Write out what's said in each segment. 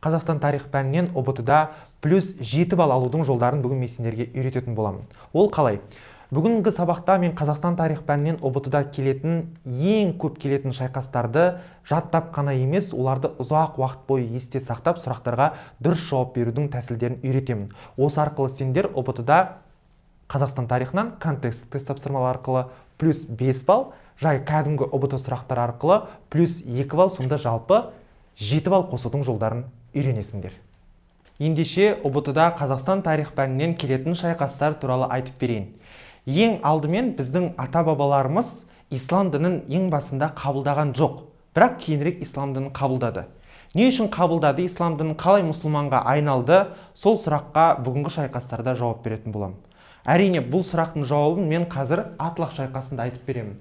Қазақстан тарих пәнінен ұбт-да плюс 7 балл алудың жолдарын бүгін мен сендерге үйрететін боламын. Ол қалай? Бүгінгі сабақта мен Қазақстан тарих пәнінен ұбт-да келетін, ең көп келетін шайқастарды жаттап қана емес, оларды ұзақ уақыт бойы есте сақтап, сұрақтарға дұрыс жауап берудің тәсілдерін үйретемін. Осы арқылы сендер ұбт-да Қазақстан тарихынан контекст тест тапсырмалар арқылы плюс 5 балл, жай кәдімгі ұбт сұрақтар арқылы плюс 2 балл, сонда жалпы 7 балл қосудың жолдарын үйренесіңдер. Ендеше ұбт-да Қазақстан тарих пәнінен келетін шайқастар туралы айтып берейін. Ең алдымен біздің ата-бабаларымыз ислам дінін ең басында қабылдаған жоқ, бірақ кейінірек ислам дінін қабылдады. Не үшін қабылдады, ислам дінін қалай мұсылманға айналды, сол сұраққа бүгінгі шайқастарда жауап беретін боламын. Әрине, бұл сұрақтың жауабын мен қазір Атлах шайқасында айтып беремін.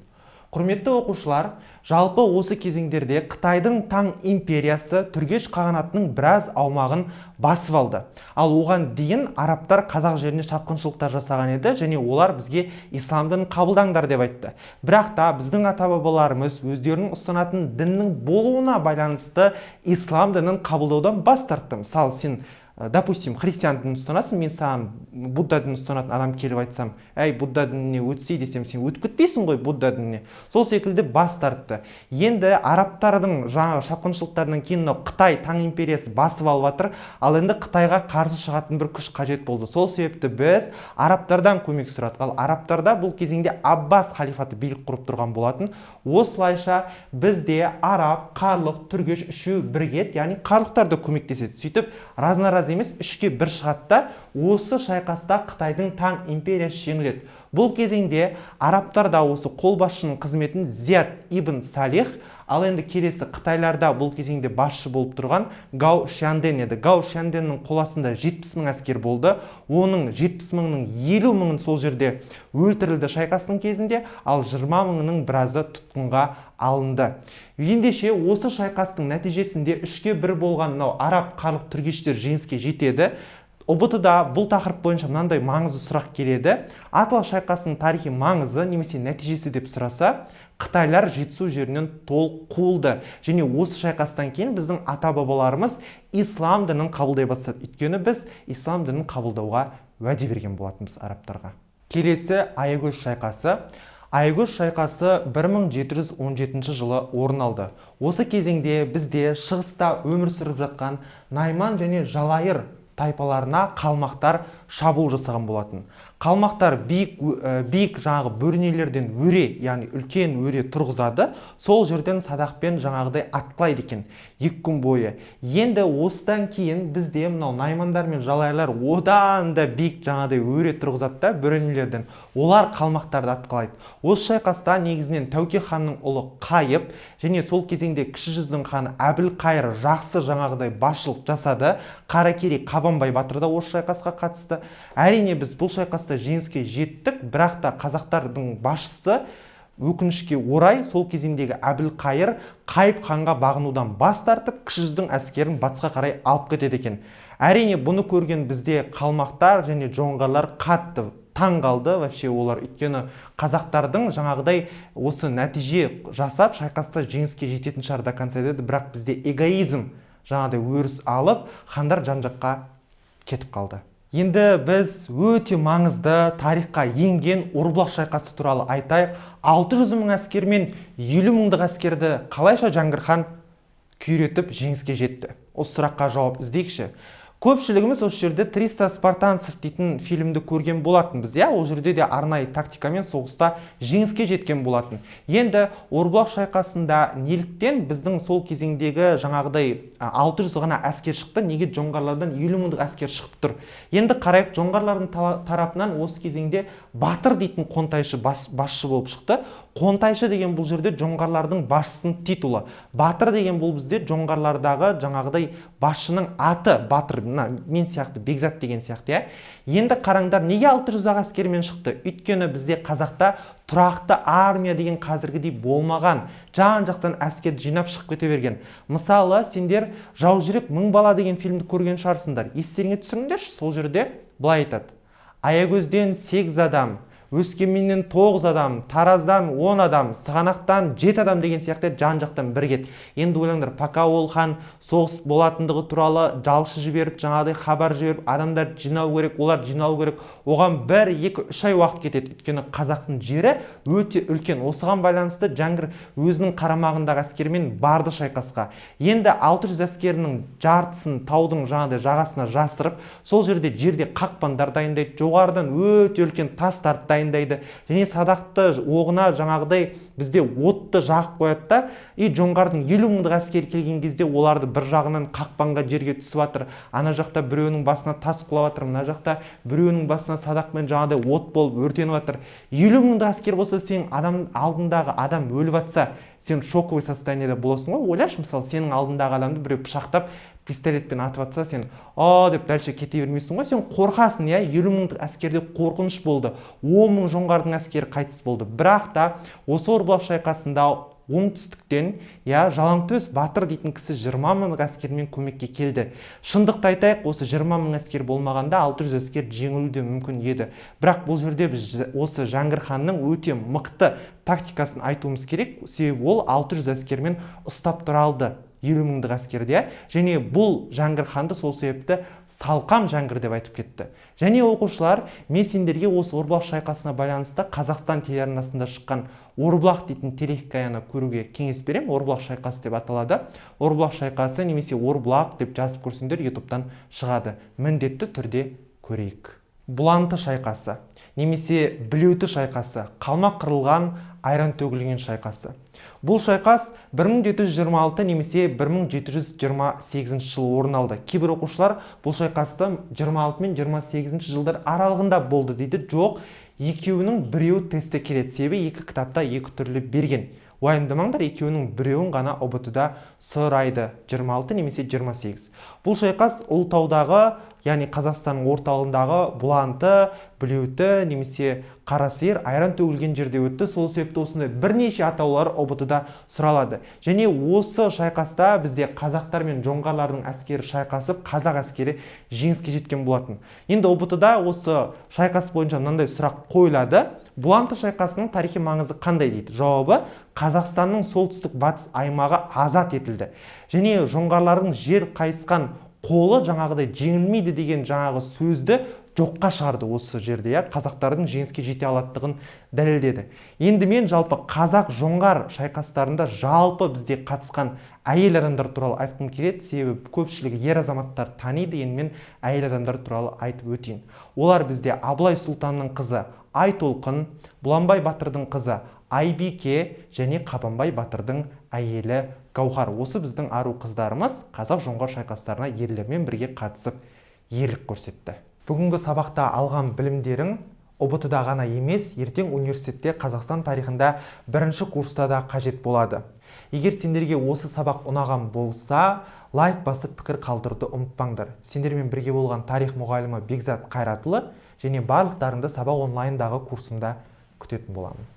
Құрметті оқушылар, жалпы осы кезеңдерде Қытайдың Таң империясы Түргеш қағанатының біраз аумағын басып алды. Ал оған дейін арабтар қазақ жеріне шапқыншылықтар жасаған еді, және олар бізге ислам дінін қабылдаңдар деп айтты. Бірақ та біздің ата-бабаларымыз өздерінің ұстанатын діннің болуына байланысты ислам дінін қабылдаудан бас тартты. Мысалы, сен допустим, христиан дінін ұстанасың, мен саған Будда дінін ұстанатын адам келіп айтсам, әй, Будда дініне өтсей десем, сен өтіп кетпейсің ғой Будда дініне. Сол секілді бас тартты. Енді арабтардың жаңа шапқыншылықтарынан кейін Қытай Таң империясы басып алып жатыр, ал енді Қытайға қарсы шығатын бір күш қажет болды. Сол себепті біз арабтардан көмек сұрадық. Ал арабтарда бұл кезеңде Аббас халифаты билік құрып тұрған болатын. Осылайша бізде араб, қарлық, түргеш үшеуі бірігеді, яғни қарлықтар да көмектеседі. Сөйтіп разна-раз емес, 3-1 шығатта осы шайқаста Қытайдың Таң империясы жеңіледі. Бұл кезеңде арабтар да осы қолбасшының қызметін Зияд ибн Салих, ал енді келесі Қытайларда бұл кезеңде басшы болып тұрған Гау Шянден еді. Гау Шянденнің қоластында 70 мың әскер болды. Оның 70 мыңның 50 мыңын сол жерде өлтірілді шайқастың кезінде, ал 20 мыңының біразы тұтқынға алынды. Ендеше осы шайқастың нәтижесінде 3-1 болған араб қарлық түргештер жеңіске жетеді. ұбт-да бұл тақырып бойынша мынандай маңызды сұрақ келеді. Атлах шайқасының тарихи маңызы немесе нәтижесі деп сұраса, Қытайлар жетісу жерінен толық қуылды. Және осы шайқастан кейін біздің ата-бабаларымыз ислам дінін қабылдай бастады. Өйткені біз ислам дінін қабылдауға уәде берген болатынбыз арабтарға. Келесі Аягөз шайқасы. Аягөз шайқасы 1717 жылы орын алды. Осы кезеңде бізде шығыста өмір сүріп жатқан Найман және Жалайыр тайпаларына қалмақтар шабуыл жасаған болатын. Қалмақтар биік жаңағы бөренелерден өре, яғни үлкен өре тұрғызады. Сол жерден садақпен жаңағыдай атқылайды екен 2 күн бойы. Енді осыдан кейін бізде мынау Наймандар мен Жалайырлар одан да биік жаңағыдай өре тұрғызады да бөренелерден. Олар қалмақтарды атқылайды. Осы шайқаста негізінен Тәуке ханның ұлы Қайып және сол кезеңде кіші жүздің ханы Әбілқайыр жақсы жаңағыдай басшылық жасады. Қаракерей Қабанбай батыр да осы шайқасқа қатысты. Әрине біз бұл шайқаста жеңіске жеттік, бірақ та қазақтардың басшысы өкінішке орай сол кезеңдегі Әбілқайыр Қайып ханға бағынудан бас тартып, кіші жүздің әскерін батысқа қарай алып кетеді екен. Әрине бұны көрген бізде қалмақтар және жоңғарлар қатты таң қалды. Вообще олар өйткені қазақтардың жаңағыдай осы нәтиже жасап шайқаста жеңіске жететін шығар до конца деді, бірақ бізде эгоизм жаңағыдай өріс алып, хандар жан-жаққа кетіп қалды. Енді біз өте маңызды тарихқа енген Орбұлақ шайқасы туралы айтайық. 600 мың әскер мен 50 мыңдық әскерді қалайша Жәңгір хан күйретіп жеңіске жетті? Осы сұраққа жауап іздейікші. Көпшілігіміз осы жерде 300 спартанцев дейтін фильмді көрген болатынбыз. Ол жерде де арнайы тактикамен соғыста жеңіске жеткен болатын. Енді Орбұлақ шайқасында неліктен біздің сол кезеңдегі жаңағыдай 600 ғана әскер шықты, неге жоңғарлардан 50 мыңдық әскер шығып тұр? Енді қарайық, жоңғарлардың тарапынан осы кезеңде Батыр дейтін қонтайшы басшы болып шықты. Қонтайшы деген бұл жерде жоңғарлардың басшысының титулы. Батыр деген бұл бізде жоңғарлардағы жаңағыдай басшының аты. Батыр, мен сияқты, Бекзат деген сияқты. Енді қараңдар, неге 600 әскермен шықты? Өйткені бізде қазақта тұрақты армия деген қазіргідей болмаған. Жан-жақтан әскер жинап шығып кете берген. Мысалы, сендер Жау жүрек 1000 бала деген фильмді көрген шығарсыңдар. Естеріңе түсіріңдерші, сол жерде былай айтады: Аягөзден 8 адам Өскеменнен 9 адам, Тараздан 10 адам, Сығанақтан 7 адам деген сияқты жан-жақтан бірігеді. Енді ойлаңдар, пока ол хан соғыс болатындығы туралы жалшы жіберіп, жаңағыдай хабар жіберіп, адамдар жинау керек, олар жиналу керек. Оған 1, 2, 3 ай уақыт кетеді. Өйткені қазақтың жері өте үлкен. Осыған байланысты Жәңгір өзінің қарамағындағы әскермен барды шайқасқа. Енді 600 әскерінің жартысын таудың жаңағыдай жағасына жасырып, сол жерде қақпандар дайындайды, жоғарыдан өте үлкен тастарды дайындайды, және садақты оғына жаңағыдай бізде отты жағып қояды да, жоңғардың 50 мыңдық әскері келген кезде оларды бір жағынан қақпанға жерге түсіп жатыр, ана жақта біреуінің басына тас құлап жатыр, мына жақта біреуінің басына садақпен жаңағыдай от болып өртеніп жатыр. 50 мыңдық әскер болса, сен алдындағы адам өліп жатса, сен шоковый состояниеде боласың ғой. Ойлашы, мысалы, сенің алдындағы адамды біреу пышақтап, пистолетпен атып жатса, сен деп дальше кете бермейсің ғой, сен қорқасың. 50 мыңдық әскерде қорқыныш болды, 10 мың жоңғардың әскері қайтыс болды. Бірақ та осы Орбұлақ шайқасында оңтүстіктен Жалаңтөс Батыр дейтін кісі 20 мыңдық әскермен көмекке келді. Шындықты айтайық, осы 20 мың әскер болмағанда 600 әскер жеңілуі де мүмкін еді. Бірақ бұл жерде біз осы Жәңгір ханның өте мықты тактикасын айтуымыз керек, себебі ол 600 әскермен ұстап тұра алды 50 мыңдық әскерде, және бұл Жәңгір ханды сол себепті Салқам Жәңгір деп айтып кетті. Және оқушылар, мен сендерге осы Орбұлақ шайқасына байланысты Қазақстан телеарнасында шыққан Орбұлақ дейтін телехикаяны көруге кеңес берем. Орбұлақ шайқасы деп аталады. Орбұлақ шайқасы немесе Орбұлақ деп жазып көрсеңдер, ютубтан шығады. Міндетті түрде көрейік. Бұланты шайқасы немесе Білеуті шайқасы, қалмақ қырылған, айран төгілген шайқасы. Бұл шайқас 1726 немесе 1728 жылы орын алды. Кейбір оқушылар бұл шайқасты 26 мен 28 жылдар аралығында болды дейді. Жоқ, екеуінің біреуі тестте келеді, себебі екі кітапта екі түрлі берген. Уайымдамаңдар, екеуінің біреуін ғана ұбт-да сұрайды, 26 немесе 28. Бұл шайқас Ұлытаудағы, яғни Қазақстанның орталығындағы Бұланты, Білеуті немесе Қарасиыр, айран төгілген жерде өтті. Сол себепті осындай бірнеше атаулар ұбт-да сұралады. Және осы шайқаста бізде қазақтар мен жоңғарлардың әскері шайқасып, қазақ әскері жеңіске жеткен болатын. Енді ұбт-да осы шайқас бойынша мынандай сұрақ қойылады: Бұланты шайқасының тарихи маңызы қандай дейді? Жауабы: Қазақстанның солтүстік батыс аймағы азат етілді. Және жоңғарлардың жер қайысқан қолы жаңағыдай жеңілмейді деген жаңағы сөзді жоққа шығарды осы жерде. Қазақтардың жеңіске жете алатындығын дәлелдеді. Енді мен жалпы қазақ жоңғар шайқастарында жалпы бізде қатысқан әйел адамдар туралы айтқым келеді, себебі көпшілігі ер азаматтар таниды. Енді мен әйел адамдар туралы айтып өтейін. Олар бізде Абылай сұлтанның қызы Айтолқын, Бұланбай батырдың қызы Айбике және Қабанбай батырдың әйелі Гаухар. Осы біздің ару қыздарымыз қазақ жоңғар шайқастарына ерлермен бірге қатысып ерлік көрсетті. Бүгінгі сабақта алған білімдерің ұбт-да ғана емес, ертең университетте Қазақстан тарихында бірінші курста да қажет болады. Егер сендерге осы сабақ ұнаған болса, лайк басып пікір қалдыруды ұмытпаңдар. Сендермен бірге болған тарих мұғалімі Бекзат Қайратұлы және барлықтарыңды сабақ онлайндағы курсымда күтетін боламын.